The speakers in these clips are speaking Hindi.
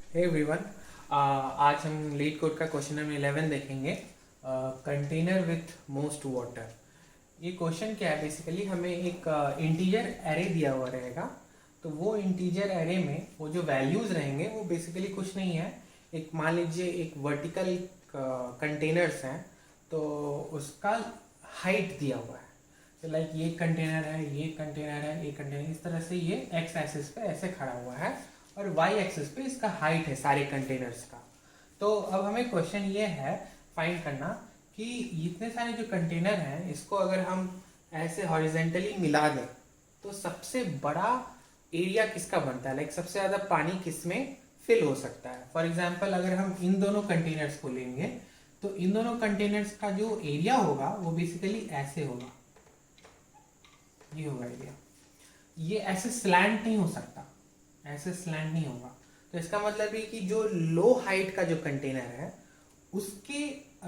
हे एवरीवन, आज हम लीड कोड का क्वेश्चन नंबर 11 देखेंगे। Container with most water. ये क्वेश्चन क्या है? बेसिकली हमें एक इंटीजर एरे दिया हुआ रहेगा। तो वो इंटीजर एरे में वो जो वैल्यूज रहेंगे वो बेसिकली कुछ नहीं है। एक मान लीजिए एक वर्टिकल कंटेनर्स हैं, तो उसका हाइट दिया हुआ है। तो लाइक ये कंटेनर है, ये कंटेनर है, ये कंटेनर, इस तरह से ये एक्स एक्सिस पे ऐसे खड़ा हुआ है और वाई एक्सिस पे इसका हाइट है सारे कंटेनर्स का। तो अब हमें क्वेश्चन ये है फाइंड करना कि इतने सारे जो कंटेनर हैं इसको अगर हम ऐसे हॉरिजेंटली मिला दें तो सबसे बड़ा एरिया किसका बनता है, लाइक सबसे ज़्यादा पानी किस में फिल हो सकता है। फॉर एग्जाम्पल अगर हम इन दोनों कंटेनर्स को लेंगे तो इन दोनों कंटेनर्स का जो एरिया होगा वो बेसिकली ऐसे होगा, ये होगा एरिया। ये ऐसे स्लैंट नहीं हो सकता, ऐसे स्लैंट नहीं होगा। तो इसका मतलब है कि जो लो हाइट का जो कंटेनर है उसके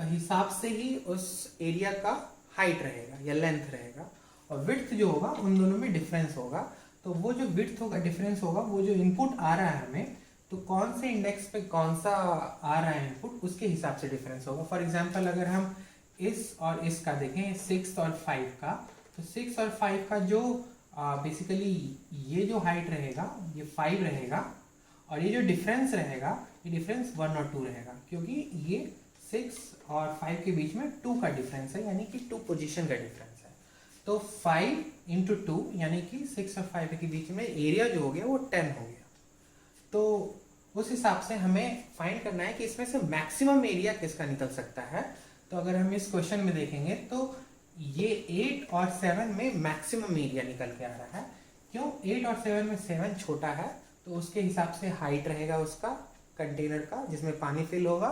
हिसाब से ही उस एरिया का हाइट रहेगा या लेंथ रहेगा, और विड्थ जो होगा उन दोनों में डिफरेंस होगा। तो वो जो विड्थ होगा, डिफरेंस होगा, वो जो इनपुट आ रहा है हमें, तो कौन से इंडेक्स पे कौन सा आ रहा है इनपुट, उसके हिसाब से डिफरेंस होगा। फॉर एग्जाम्पल अगर हम इस और इसका देखें, 6 और 5 का, तो 6 और 5 का जो बेसिकली ये जो हाइट रहेगा ये 5 रहेगा, और ये जो डिफरेंस रहेगा ये डिफरेंस 1 और 2 रहेगा, क्योंकि ये 6 और 5 के बीच में 2 का डिफरेंस है, यानी कि 2 पोजीशन का डिफरेंस है। तो 5 इंटू 2 यानी कि 6 और 5 के बीच में एरिया जो हो गया वो 10 हो गया। तो उस हिसाब से हमें फाइंड करना है कि इसमें से मैक्सिमम एरिया किसका निकल सकता है। तो अगर हम इस क्वेश्चन में देखेंगे तो ये 8 और 7 में मैक्सिमम एरिया निकल के आ रहा है। क्यों? 8 और 7 में 7 छोटा है, तो उसके हिसाब से हाइट रहेगा उसका कंटेनर का जिसमें पानी फिल होगा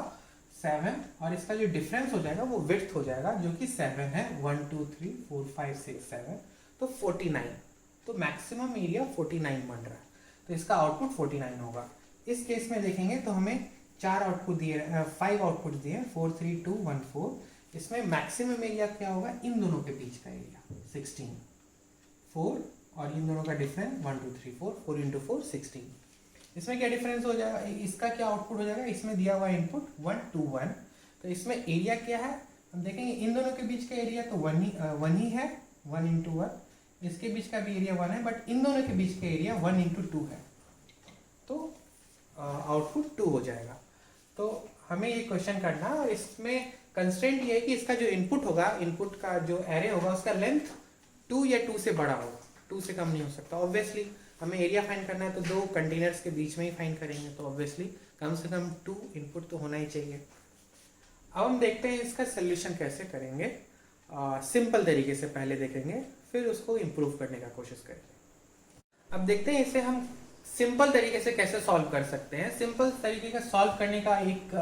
7, और इसका जो डिफरेंस हो जाएगा वो विड्थ हो जाएगा जो कि 7 है। 1 2 3 4 5 6 7, तो 49। तो मैक्सिमम एरिया 49 बन रहा है, तो इसका आउटपुट 49 होगा। इस केस में देखेंगे तो हमें 4 आउटपुट दिए, 5 आउटपुट दिए, 4 3 2 1 4। इसमें मैक्सिमम एरिया क्या होगा? इन दोनों के बीच का एरिया 16, 4, और इन दोनों का डिफरेंस 1 2 3 4, 4 इंटू 4 16। इसमें क्या डिफरेंस हो जाएगा, इसका क्या आउटपुट हो जाएगा? इसमें दिया हुआ इनपुट 1 2 1, तो इसमें एरिया क्या है हम देखेंगे। इन दोनों के बीच का एरिया तो 1 ही है, 1 इंटू 1। इसके बीच का भी एरिया 1 है, बट इन दोनों के बीच का एरिया 1 इंटू 2 है, तो आउटपुट 2 हो जाएगा। तो हमें ये क्वेश्चन करना है, और इसमें कंस्ट्रेंट ये है कि इसका जो इनपुट होगा, इनपुट का जो एरे होगा उसका लेंथ 2 या 2 से बड़ा होगा, 2 से कम नहीं हो सकता। ऑब्वियसली हमें एरिया फाइंड करना है तो दो कंटेनर्स के बीच में ही फाइंड करेंगे, तो ऑब्वियसली कम से कम 2 इनपुट तो होना ही चाहिए। अब हम देखते हैं इसका सोल्यूशन कैसे करेंगे। सिंपल तरीके से पहले देखेंगे, फिर उसको इम्प्रूव करने का कोशिश करेंगे। अब देखते हैं इसे हम सिंपल तरीके से कैसे सॉल्व कर सकते हैं। सिंपल तरीके का सॉल्व करने का एक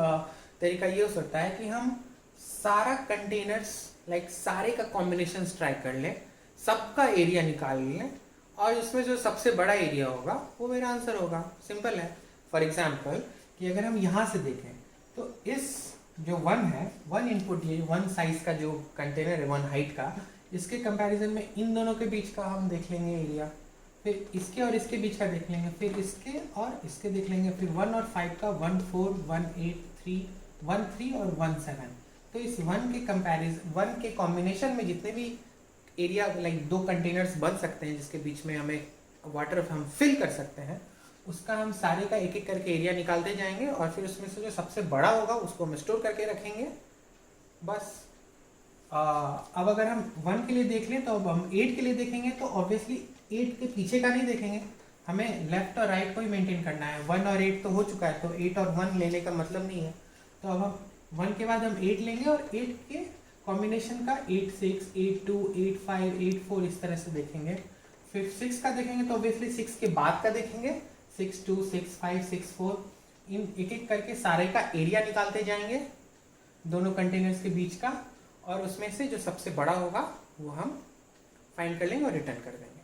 तरीका ये हो सकता है कि हम सारा कंटेनर्स, लाइक सारे का कॉम्बिनेशन ट्राई कर लें, सबका एरिया निकाल लें, और उसमें जो सबसे बड़ा एरिया होगा वो मेरा आंसर होगा। सिंपल है। फॉर एग्जाम्पल कि अगर हम यहाँ से देखें तो इस जो 1 है, 1 इनपुट, ये 1 साइज का जो कंटेनर है 1 हाइट का, इसके कंपैरिजन में इन दोनों के बीच का हम देख लेंगे एरिया, फिर इसके और इसके बीच का देख लेंगे, फिर इसके और इसके देख लेंगे, फिर 1 और 5 का 1 4 1 8 3 1 3 और 1 7। तो इस 1 के कंपैरिजन, 1 के कॉम्बिनेशन में जितने भी एरिया, लाइक दो कंटेनर्स बन सकते हैं जिसके बीच में हमें वाटर हम फिल कर सकते हैं, उसका हम सारे का एक एक करके एरिया निकालते जाएंगे, और फिर उसमें से जो सबसे बड़ा होगा उसको हम स्टोर करके रखेंगे। बस अब अगर हम 1 के लिए देख लें तो अब हम 8 के लिए देखेंगे, तो ऑब्वियसली 8 के पीछे का नहीं देखेंगे, हमें लेफ्ट और राइट को ही मेंटेन करना है। 1 और 8 तो हो चुका है, तो 8 और 1 लेने का मतलब नहीं है। तो अब हम 1 के बाद हम 8 लेंगे, और 8 के कॉम्बिनेशन का 8 6 8 2 8 5 8 4 इस तरह से देखेंगे। फिर 6 का देखेंगे तो ऑब्वियसली 6 के बाद का देखेंगे, 6 2 6 5 6 4। इन एक एक करके सारे का एरिया निकालते जाएंगे दोनों कंटेनर्स के बीच का, और उसमें से जो सबसे बड़ा होगा वो हम फाइंड कर लेंगे और रिटर्न कर देंगे।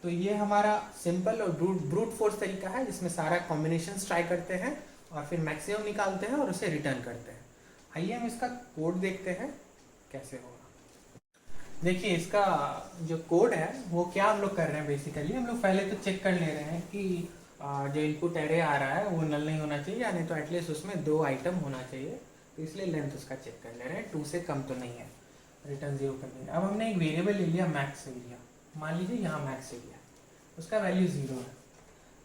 तो ये हमारा सिंपल और ब्रूट फोर्स तरीका है जिसमें सारा कॉम्बिनेशन ट्राई करते हैं और फिर मैक्सिमम निकालते हैं और उसे रिटर्न करते हैं। आइए हम इसका कोड देखते हैं कैसे होगा। देखिए इसका जो कोड है वो क्या हम लोग कर रहे हैं, बेसिकली हम लोग पहले तो चेक कर ले रहे हैं कि जो इनपुट एरे आ रहा है वो नल नहीं होना चाहिए, यानी तो एटलीस्ट उसमें 2 आइटम होना चाहिए, तो इसलिए लेंथ उसका चेक कर ले रहे हैं, 2 से कम तो नहीं है, रिटर्न 0 कर देंगे। अब हमने एक वेरिएबल ले लिया मैक्स एरिया, मान लीजिए यहाँ मैक्स एरिया, उसका वैल्यू 0 है।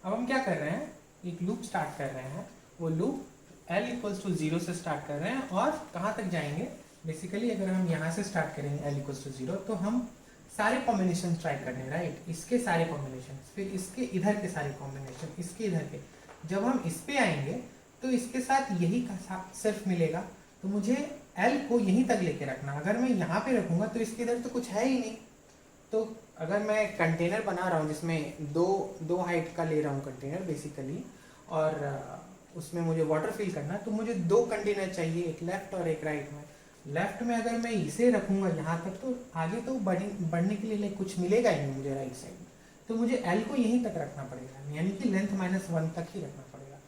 अब हम क्या कर रहे हैं, एक लूप स्टार्ट कर रहे हैं, वो लूप L इक्वल्स टू 0 से स्टार्ट कर रहे हैं और कहाँ तक जाएंगे, बेसिकली अगर हम यहाँ से स्टार्ट करेंगे L इक्वल्स टू 0 तो हम सारे कॉम्बिनेशन ट्राई करने, राइट, इसके सारे कॉम्बिनेशन, फिर इसके इधर के सारे कॉम्बिनेशन, इसके इधर के, जब हम इस पे आएंगे तो इसके साथ यही का सिर्फ मिलेगा, तो मुझे L को यहीं तक लेके रखना। अगर मैं यहाँ पे रखूँगा तो इसके इधर तो कुछ है ही नहीं। तो अगर मैं कंटेनर बना रहा हूँ जिसमें दो हाइट का ले रहा हूँ कंटेनर बेसिकली, और उसमें मुझे वाटर फिल करना है, तो मुझे 2 कंटेनर चाहिए, एक लेफ्ट और एक राइट में। लेफ्ट में अगर मैं इसे रखूँगा यहाँ तक तो आगे तो बढ़ने के लिए कुछ मिलेगा ही नहीं मुझे राइट साइड में, तो मुझे L को यहीं तक रखना पड़ेगा, यानी कि लेंथ -1 तक ही रखना पड़ेगा,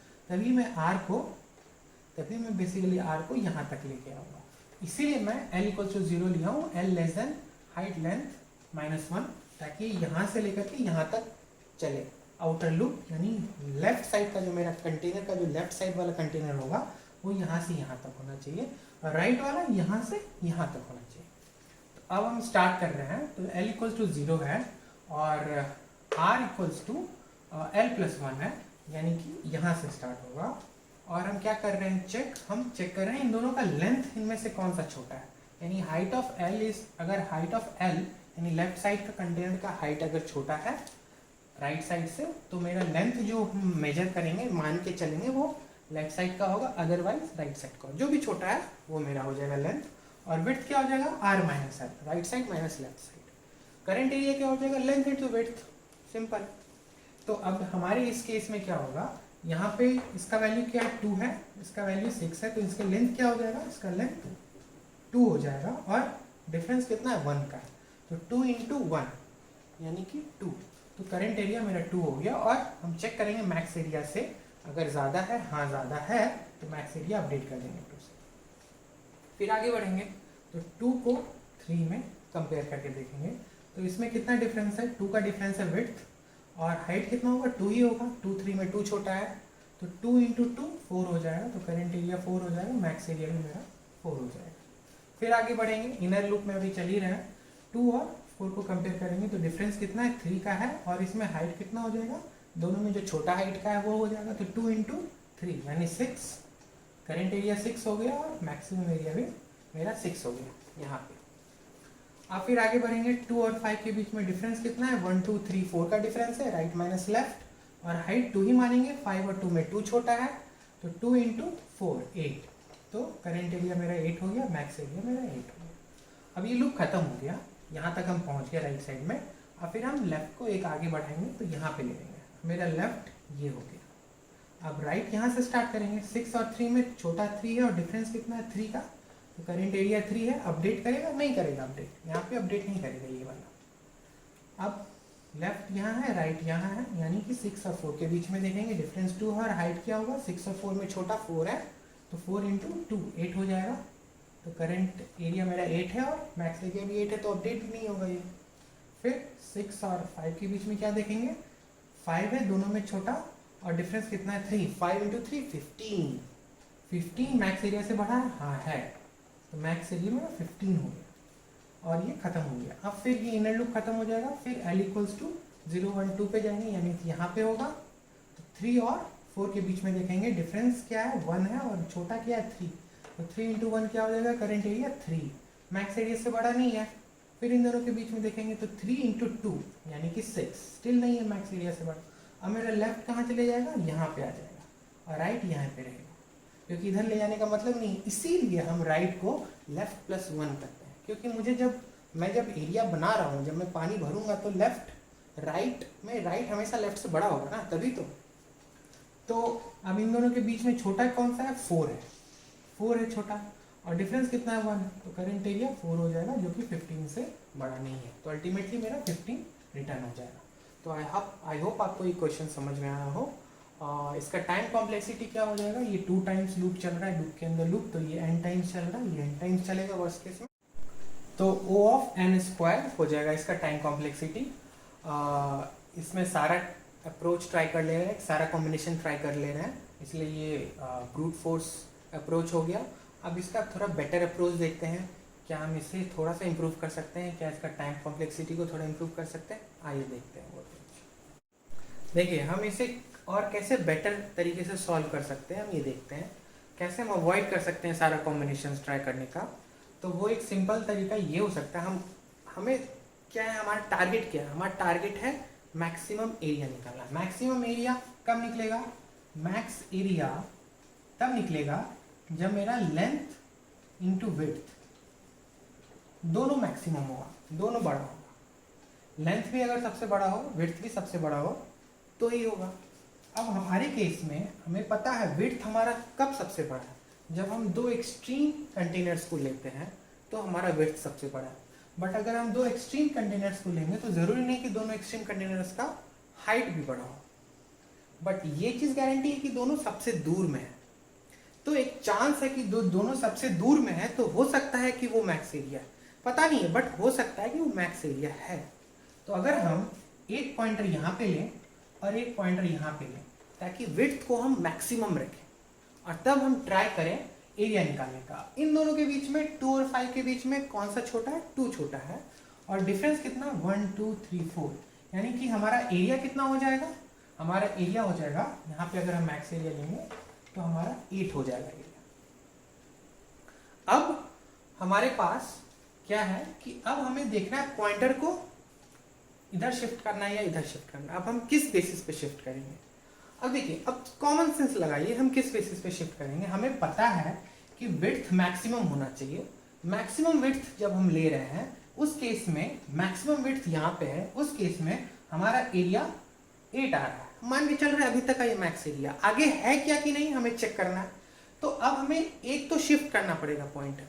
तभी मैं बेसिकली R को यहाँ तक लेके आऊँगा। इसीलिए मैं L इक्वल टू 0 लिया हूँ, L less than height length -1, ताकि यहाँ से लेकर के यहाँ तक चले आउटर लूप, यानी लेफ्ट साइड का जो मेरा कंटेनर का जो लेफ्ट साइड वाला कंटेनर होगा वो यहाँ से यहाँ तक होना चाहिए, और राइट वाला यहाँ से यहाँ तक होना चाहिए। तो अब हम स्टार्ट कर रहे हैं, तो L इक्वल्स टू 0 है और R इक्वल्स टू L+1 है, यानी कि यहाँ से स्टार्ट होगा। और हम क्या कर रहे हैं, हम चेक कर रहे हैं इन दोनों का लेंथ इनमें से कौन सा छोटा है, यानी हाइट ऑफ L अगर हाइट ऑफ L यानी लेफ्ट साइड का कंटेनर का हाइट अगर छोटा है राइट साइड से, तो मेरा लेंथ जो हम मेजर करेंगे मान के चलेंगे वो लेफ्ट साइड का होगा, अदरवाइज राइट साइड का, जो भी छोटा है वो मेरा हो जाएगा लेंथ। और विड्थ क्या हो जाएगा, R minus L, right side minus left side. Current area क्या हो जाएगा, लेंथ इंटू विड्थ, सिंपल। तो अब हमारे इस केस में क्या होगा, यहाँ पे इसका वैल्यू क्या है, 2 है, इसका वैल्यू 6 है, तो इसका लेंथ क्या हो जाएगा, इसका लेंथ 2 हो जाएगा, और डिफरेंस कितना है, 1 का है, तो 2 इंटू 1 यानी कि 2, तो करंट एरिया मेरा 2 हो गया। और हम चेक करेंगे मैक्स एरिया से, अगर ज़्यादा है, हाँ ज़्यादा है, तो मैक्स एरिया अपडेट कर देंगे 2 से। फिर आगे बढ़ेंगे तो 2 को 3 में कंपेयर करके देखेंगे, तो इसमें कितना डिफरेंस है, 2 का डिफरेंस है विड्थ, और हाइट कितना होगा, 2 ही होगा, 2 3 में 2 छोटा है, तो 2 इंटू 2 4 हो जाएगा, तो करंट एरिया 4 हो जाएगा, मैक्स एरिया भी मेरा 4 हो जाएगा। फिर आगे बढ़ेंगे, इनर लूप में अभी चल ही रहे हैं, 2 और 4 को कंपेयर करेंगे तो डिफरेंस कितना है, 3 का है, और इसमें हाइट कितना हो जाएगा, दोनों में जो छोटा हाइट का है वो हो जाएगा, तो 2 इंटू 3 यानी 6, करंट एरिया 6 हो गया, और मैक्सिमम एरिया भी मेरा 6 हो गया यहाँ पे। अब फिर आगे बढ़ेंगे, 2 और 5 के बीच में डिफरेंस कितना है, 1 2 3 4 का डिफरेंस है, राइट माइनस लेफ्ट, और हाइट 2 ही मानेंगे, 5 और 2 में 2 छोटा है, तो 2 इंटू 4 8, तो करंट एरिया मेरा 8 हो गया, मैक्स एरिया मेरा 8 हो गया। अब ये लूप खत्म हो गया, यहाँ तक हम पहुँच गए राइट साइड में। अब फिर हम लेफ्ट को एक आगे बढ़ाएंगे, तो यहाँ पे ले लेंगे, मेरा लेफ्ट ये हो गया। अब राइट यहाँ से स्टार्ट करेंगे, 6 और 3 में छोटा 3 है, और डिफरेंस कितना है, 3 का, तो करंट एरिया 3 है, अपडेट करेगा, नहीं करेगा अपडेट, यहाँ पे अपडेट नहीं करेगा ये वाला। अब लेफ्ट यहाँ है, राइट यहाँ है, यानी कि 6 और 4 के बीच में देखेंगे, डिफरेंस 2 है, और हाइट क्या होगा, 6 और 4 में छोटा 4 है, तो 4 इंटू 2 8 हो जाएगा, तो करंट एरिया मेरा 8 है, और मैक्स एरिया भी 8 है, तो अपडेट भी नहीं होगा ये। फिर 6 और 5 के बीच में क्या देखेंगे, 5 है, दोनों में छोटा, और डिफरेंस कितना है, 3, 5 इंटू 3 15, 15 मैक्स एरिया से बढ़ा है, हाँ है, तो मैक्स एरिया में 15 हो गया, और ये खत्म हो गया। अब फिर ये इनर लूप खत्म हो जाएगा, फिर L इक्वल्स टू 0 1 2 पे जाएंगे, यानी कि यहाँ पे होगा, तो 3 और 4 के बीच में देखेंगे, डिफरेंस क्या है, 1 है, और छोटा क्या है, 3, तो 3 इंटू 1 क्या हो जाएगा, करंट एरिया 3, मैक्स एरिया से बड़ा नहीं है। फिर इन दोनों के बीच में देखेंगे, तो 3 इंटू 2 यानी कि 6, स्टिल नहीं है मैक्स एरिया से बड़ा। अब मेरा लेफ्ट कहाँ चले जाएगा, यहाँ पे आ जाएगा, और राइट यहाँ पे रहेगा, क्योंकि इधर ले जाने का मतलब नहीं, इसीलिए हम राइट को लेफ्ट +1 करते हैं, क्योंकि मुझे जब एरिया बना रहा हूँ, जब मैं पानी भरूंगा, तो लेफ्ट राइट में, राइट हमेशा लेफ्ट से बड़ा होगा ना, तभी तो अब इन दोनों के बीच में छोटा कौन सा है, 4 है, 4 है छोटा, और डिफरेंस कितना है, 1, तो करंट एरिया 4 हो जाएगा, जो कि 15 से बड़ा नहीं है, तो अल्टीमेटली मेरा 15 रिटर्न हो जाएगा। तो आई होप आपको ये क्वेश्चन समझ में आया हो। इसका टाइम कॉम्प्लेक्सिटी क्या हो जाएगा, ये 2 टाइम्स लूप चल रहा है, लूप के अंदर लूप, तो ये n टाइम्स चल रहा है, ये n टाइम्स चलेगा वर्स्ट केस में, तो O ऑफ n स्क्वायर हो जाएगा इसका टाइम कॉम्प्लेक्सिटी। इसमें सारा अप्रोच ट्राई कर ले रहे हैं, सारा कॉम्बिनेशन ट्राई कर ले रहे हैं, इसलिए ये ब्रूट फोर्स अप्रोच हो गया। अब इसका थोड़ा बेटर अप्रोच देखते हैं, क्या हम इसे थोड़ा सा इम्प्रूव कर सकते हैं, क्या इसका टाइम कॉम्प्लेक्सिटी को थोड़ा इम्प्रूव कर सकते हैं। आइए देखते हैं वो। देखिए हम इसे और कैसे बेटर तरीके से सॉल्व कर सकते हैं, हम ये देखते हैं कैसे हम अवॉइड कर सकते हैं सारा कॉम्बिनेशन ट्राई करने का। तो वो एक सिंपल तरीका ये हो सकता है, हमें क्या है, हमारा टारगेट क्या है, हमारा टारगेट है मैक्सिमम एरिया निकालना। मैक्सिमम एरिया कब निकलेगा, मैक्स एरिया तब निकलेगा जब मेरा लेंथ इंटू विड्थ दोनों मैक्सिमम होगा, दोनों बड़ा होगा। लेंथ भी अगर सबसे बड़ा हो, विड्थ भी सबसे बड़ा हो तो ही होगा। अब हमारे केस में हमें पता है विड्थ हमारा कब सबसे बड़ा है, जब हम दो एक्सट्रीम कंटेनर्स को लेते हैं तो हमारा विड्थ सबसे बड़ा है। बट अगर हम दो एक्सट्रीम कंटेनर्स को लेंगे तो ज़रूरी नहीं कि दोनों एक्सट्रीम कंटेनर्स का हाइट भी बड़ा हो, बट ये चीज़ गारंटी है कि दोनों सबसे दूर में है। तो एक चांस है कि दोनों सबसे दूर में है, तो हो सकता है कि वो मैक्स एरिया है, पता नहीं है, बट हो सकता है कि वो मैक्स एरिया है। तो अगर हम एक पॉइंटर यहाँ पे लें और एक पॉइंटर यहाँ पे लें ताकि विड्थ को हम मैक्सिमम रखें, और तब हम ट्राई करें एरिया निकालने का। इन दोनों के बीच में 2 और 5 के बीच में कौन सा छोटा है, 2 छोटा है, और डिफरेंस कितना 1 2 3 4, यानी कि हमारा एरिया कितना हो जाएगा, हमारा एरिया हो जाएगा, यहाँ पे अगर हम मैक्स एरिया लेंगे तो हमारा 8 हो जाएगा एरिया। अब हमारे पास क्या है कि अब हमें देखना है पॉइंटर को इधर शिफ्ट करना है या इधर शिफ्ट करना है। अब हम किस बेसिस पे शिफ्ट करेंगे, अब देखिए, अब कॉमन सेंस लगाइए, हम किस बेसिस पे शिफ्ट करेंगे। हमें पता है कि विड्थ मैक्सिमम होना चाहिए। मैक्सिमम विड्थ जब हम ले रहे हैं उस केस में मैक्सिमम विड्थ यहाँ पे है, उस केस में हमारा एरिया 8 आ रहा है, मान के चल रहे हैं अभी तक का ये मैक्स एरिया। आगे है क्या कि नहीं हमें चेक करना है। तो अब हमें एक तो शिफ्ट करना पड़ेगा पॉइंटर।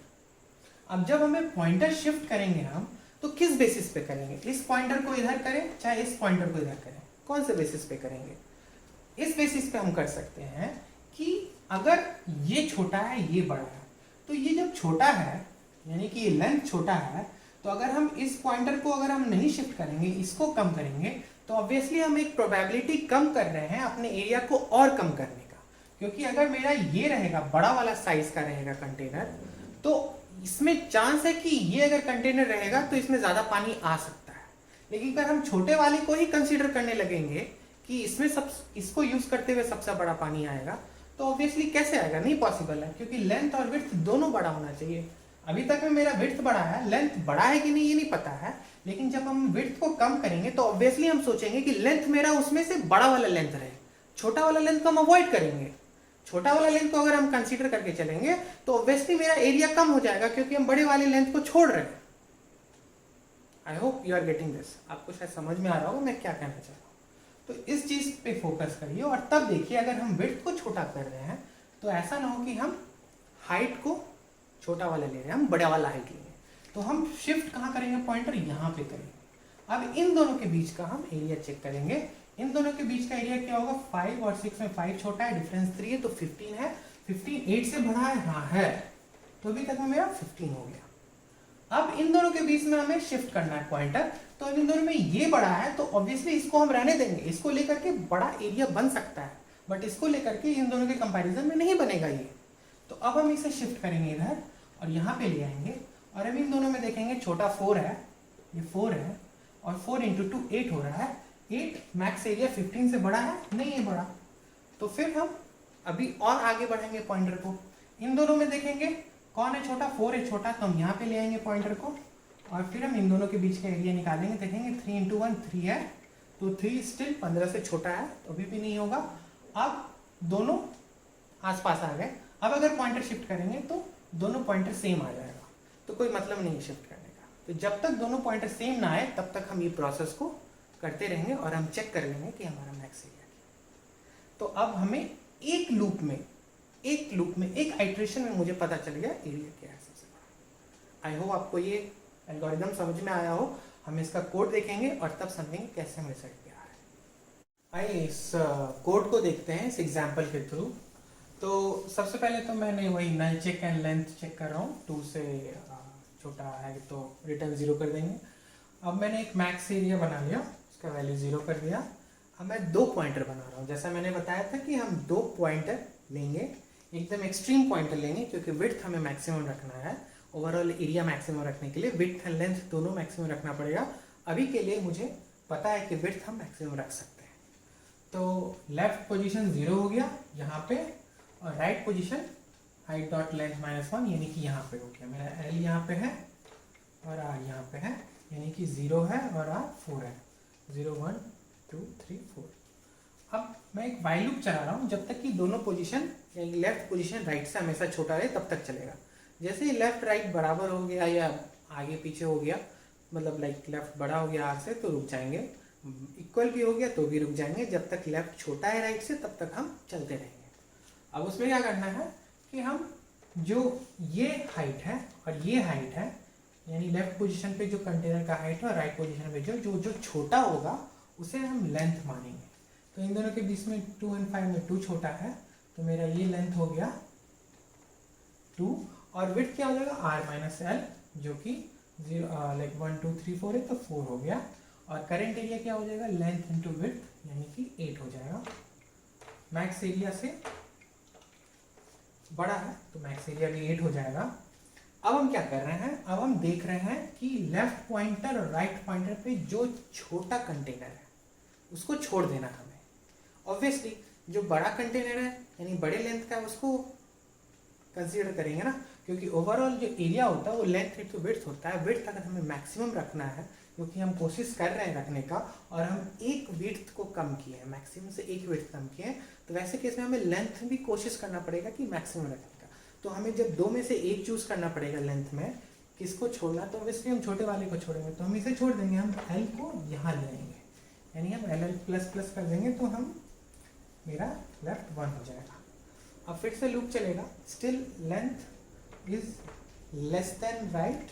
अब जब हमें पॉइंटर शिफ्ट करेंगे हम, तो किस बेसिस पे करेंगे, इस पॉइंटर को इधर करें चाहे इस पॉइंटर को इधर करें, कौन से बेसिस पे करेंगे। इस बेसिस पे हम कर सकते हैं कि अगर ये छोटा है ये बड़ा है, तो ये जब छोटा है यानी कि ये लेंथ छोटा है, तो अगर हम इस पॉइंटर को अगर हम नहीं शिफ्ट करेंगे, इसको कम करेंगे, तो ऑब्वियसली हम एक प्रोबेबिलिटी कम कर रहे हैं अपने एरिया को और कम करने का। क्योंकि अगर मेरा ये रहेगा बड़ा वाला साइज का रहेगा कंटेनर, तो इसमें चांस है कि ये अगर कंटेनर रहेगा तो इसमें ज्यादा पानी आ सकता है। लेकिन अगर हम छोटे वाले को ही कंसीडर करने लगेंगे कि इसमें इसको यूज करते हुए सबसे बड़ा पानी आएगा, तो ऑब्वियसली कैसे आएगा, नहीं पॉसिबल है, क्योंकि लेंथ और विड्थ दोनों बड़ा होना चाहिए। अभी तक में मेरा विड्थ बड़ा है, लेंथ बड़ा है कि नहीं ये नहीं पता है, लेकिन जब हम विड्थ को कम करेंगे तो ऑब्वियसली हम सोचेंगे कि लेंथ मेरा उसमें से बड़ा वाला लेंथ रहे, छोटा वाला लेंथ को हम अवॉइड करेंगे। छोटा वाला लेंथ को अगर हम कंसीडर करके चलेंगे तो ऑब्वियसली मेरा एरिया कम हो जाएगा, क्योंकि हम बड़े वाले लेंथ को छोड़ रहे हैं। I hope you are getting this, आपको शायद समझ में आ रहा होगा मैं क्या कहना चाह रहा हूँ। तो इस चीज पे फोकस करिए, और तब देखिए अगर हम विड्थ को छोटा कर रहे हैं तो ऐसा ना हो कि हम हाइट को छोटा वाला ले रहे हैं, हम बड़ा वाला हाइट लेंगे। तो हम शिफ्ट कहाँ करेंगे, पॉइंटर यहाँ पे करेंगे। अब इन दोनों के बीच का हम एरिया चेक करेंगे। इन दोनों के बीच का एरिया क्या होगा, 5 और 6 में 5 छोटा है, डिफरेंस 3 है, तो 15 है। 15 8 से बड़ा है, हाँ है, तो अभी तक में मेरा 15 हो गया। अब इन दोनों के बीच में हमें शिफ्ट करना है पॉइंटर, तो इन दोनों में ये बड़ा है तो ऑब्वियसली इसको हम रहने देंगे, इसको लेकर के बड़ा एरिया बन सकता है, बट इसको लेकर के इन दोनों के कंपैरिजन में नहीं बनेगा ये। तो अब हम इसे शिफ्ट करेंगे इधर और यहाँ पे ले आएंगे, और अब इन दोनों में देखेंगे छोटा 4 है, ये 4 है, और 4 × 2 8 हो रहा है। 8 मैक्स एरिया 15 से बड़ा है, नहीं है बड़ा, तो फिर हम अभी और आगे बढ़ेंगे पॉइंटर को। इन दोनों में देखेंगे कौन है छोटा, 4 है छोटा, तो हम यहाँ पे ले आएंगे पॉइंटर को, और फिर हम इन दोनों के बीच का एरिया निकालेंगे। देखेंगे 3 × 1 3 है, तो 3 स्टिल 15 से छोटा है, तो अभी भी नहीं होगा। अब दोनों आसपास आ गए। अब अगर पॉइंटर शिफ्ट करेंगे तो दोनों पॉइंटर सेम आ जाएगा, तो कोई मतलब नहीं शिफ्ट करने का। तो जब तक दोनों पॉइंटर सेम ना आए तब तक हम ये प्रोसेस को करते रहेंगे, और हम चेक कर लेंगे कि हमारा मैक्स एरिया क्या। तो अब हमें एक लूप में एक आइट्रेशन में मुझे पता चल गया एरिया क्या है सबसे बड़ा। आई होप आपको ये एल्गोरिदम समझ में आया हो। हम इसका कोड देखेंगे और तब समझेंगे कैसे हम रिजल्ट पे आ रहे हैं। आइए इस कोड को देखते हैं इस एग्जाम्पल के थ्रू। तो सबसे पहले तो मैंने वही नल चेक एंड लेंथ चेक कर रहा हूँ, 2 से छोटा है तो रिटर्न 0 कर देंगे। अब मैंने एक मैक्स एरिया बना लिया, उसका वैल्यू 0 कर दिया। अब मैं 2 पॉइंटर बना रहा हूँ। जैसा मैंने बताया था कि हम 2 पॉइंटर लेंगे, एकदम एक्सट्रीम पॉइंटर लेंगे, क्योंकि विड्थ हमें मैक्सिमम रखना है। ओवरऑल एरिया मैक्सिमम रखने के लिए विड्थ एंड लेंथ दोनों मैक्सिमम रखना पड़ेगा। अभी के लिए मुझे पता है कि विड्थ हम मैक्सिमम रख सकते हैं। तो लेफ्ट पोजीशन 0 हो गया यहाँ पे, और right position height dot length -1 यानी कि यहाँ पे हो गया। मेरा एल यहाँ पे है और आर यहाँ पे है, यानी कि 0 है और आर 4 है। 0 1 2 3 4। अब मैं एक वाइल लूप चला रहा हूँ जब तक कि दोनों पोजीशन, यानी लेफ्ट पोजीशन राइट से हमेशा छोटा रहे तब तक चलेगा। जैसे ही लेफ्ट राइट बराबर हो गया या आगे पीछे हो गया, मतलब लाइक लेफ्ट बड़ा हो गया आर से, तो रुक जाएंगे। इक्वल भी हो गया तो भी रुक जाएंगे। जब तक लेफ्ट छोटा है राइट से तब तक हम चलते रहेंगे। अब उसमें क्या करना है कि हम जो ये हाइट है और ये हाइट है, यानी लेफ्ट पोजीशन पे जो कंटेनर का हाइट है और राइट पोजीशन पे जो छोटा होगा उसे हम लेंथ मानेंगे। तो इन दोनों के बीच में 2 और 5 में 2 छोटा है, तो मेरा ये लेंथ हो गया 2, और विड्थ क्या हो जाएगा r - l, जो कि 1 2 3 4 है तो 4 हो गया। और करंट एरिया क्या हो जाएगा, लेंथ इंटू विड्थ, यानी कि 8 हो जाएगा। मैक्स एरिया से बड़ा है तो मैक्स एरिया भी 8 हो जाएगा। अब हम क्या कर रहे हैं, अब हम देख रहे हैं कि लेफ्ट पॉइंटर और राइट पॉइंटर पे जो छोटा कंटेनर है उसको छोड़ देना हमें। ऑब्वियसली जो बड़ा कंटेनर है यानी बड़े लेंथ का उसको कंसीडर करेंगे ना, क्योंकि ओवरऑल जो एरिया होता है वो लेंथ इंटू विड्थ होता है। विड्थ अगर हमें मैक्सिमम रखना है, क्योंकि हम कोशिश कर रहे हैं रखने का, और हम एक विड्थ को कम किए हैं, मैक्सिमम से एक विड्थ कम किए हैं, तो वैसे केस में हमें लेंथ भी कोशिश करना पड़ेगा कि मैक्सिमम रखने का। तो हमें जब 2 में से एक चूज करना पड़ेगा लेंथ में, किसको छोड़ना, तो ऑब्वियसली हम छोटे वाले को छोड़ेंगे। तो हम इसे छोड़ देंगे, हम एल को यहाँ ले आएंगे, यानी हम एल प्लस प्लस कर देंगे, तो हम मेरा लेफ्ट 1 हो जाएगा। अब फिर से लूप चलेगा, still length is less than right.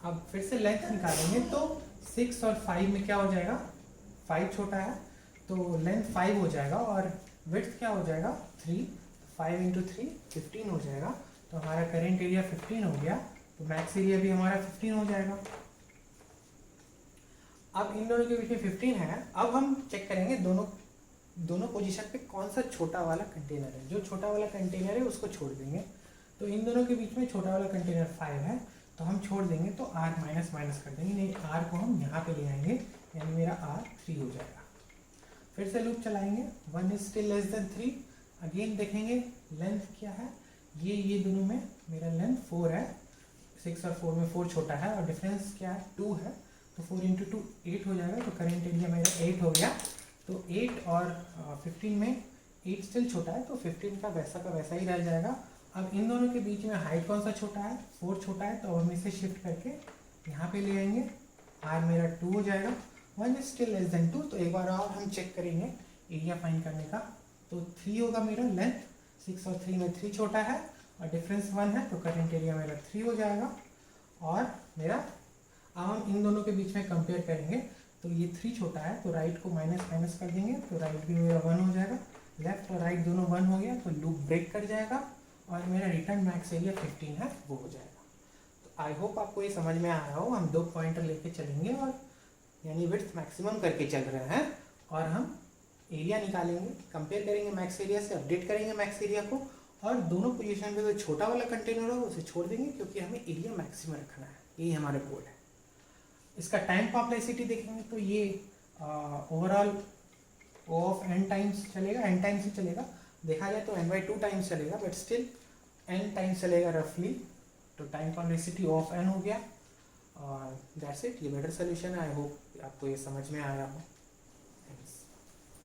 अब फिर से लेंथ निकालेंगे तो 6 और 5 में क्या हो जाएगा, 5 छोटा है तो लेंथ 5 हो जाएगा, और विड्थ क्या हो जाएगा 3। 5 इंटू 3 15 हो जाएगा। तो हमारा करेंट एरिया 15 हो गया, तो मैक्स एरिया भी हमारा 15 हो जाएगा। अब इन दोनों के बीच में 15 है। अब हम चेक करेंगे दोनों पोजीशन पे कौन सा छोटा वाला कंटेनर है। जो छोटा वाला कंटेनर है उसको छोड़ देंगे। तो इन दोनों के बीच में छोटा वाला कंटेनर 5 है, तो हम छोड़ देंगे, तो r माइनस कर देंगे, नहीं r को हम यहाँ पे ले आएंगे, यानी मेरा r 3 हो जाएगा। फिर से लूप चलाएंगे, 1 is still less than 3। Again देखेंगे लेंथ क्या है, ये दोनों में मेरा लेंथ 4 है। 6 और 4 में 4 छोटा है, और डिफरेंस क्या है 2 है, तो 4 इंटू 2 8 हो जाएगा। तो करेंट एरिया मेरा 8 हो गया। तो 8 और 15 में 8 स्टिल छोटा है, तो 15 का वैसा ही रह जाएगा। अब इन दोनों के बीच में हाइट कौन सा छोटा है, 4 छोटा है, तो हम इसे शिफ्ट करके यहाँ पे ले आएंगे, r मेरा 2 हो जाएगा। 1 इज स्टिल लेस देन 2, तो एक बार और हम चेक करेंगे एरिया फाइंड करने का। तो 3 होगा मेरा लेंथ, 6 और 3 में 3 छोटा है, और डिफरेंस 1 है, तो करंट एरिया मेरा 3 हो जाएगा। और मेरा अब हम इन दोनों के बीच में कंपेयर करेंगे, तो ये 3 छोटा है, तो राइट को माइनस कर देंगे, तो राइट भी मेरा 1 हो जाएगा। लेफ्ट और राइट दोनों 1 हो गया, तो लूप ब्रेक कर जाएगा, और मेरा रिटर्न मैक्स एरिया 15 है, वो हो जाएगा। तो आई होप आपको ये समझ में आ रहा हो। हम 2 पॉइंटर लेके चलेंगे, और यानी विड्थ मैक्सिमम करके चल रहे हैं, और हम एरिया निकालेंगे, कंपेयर करेंगे मैक्स एरिया से, अपडेट करेंगे मैक्स एरिया को, और दोनों पोजीशन पे जो छोटा वाला कंटेनर हो उसे छोड़ देंगे, क्योंकि हमें एरिया मैक्सिमम रखना है। यही हमारे गोल है। इसका टाइम कॉम्प्लेक्सिटी देखेंगे तो ये overall O of n times चलेगा, n टाइम्स ही चलेगा। देखा जाए तो n/2 टाइम्स चलेगा, बट स्टिल n टाइम्स चलेगा रफली। तो time complexity O of n हो गया, और दैट्स इट। ये बेटर सोल्यूशन है। आई होप आपको ये समझ में आया हो।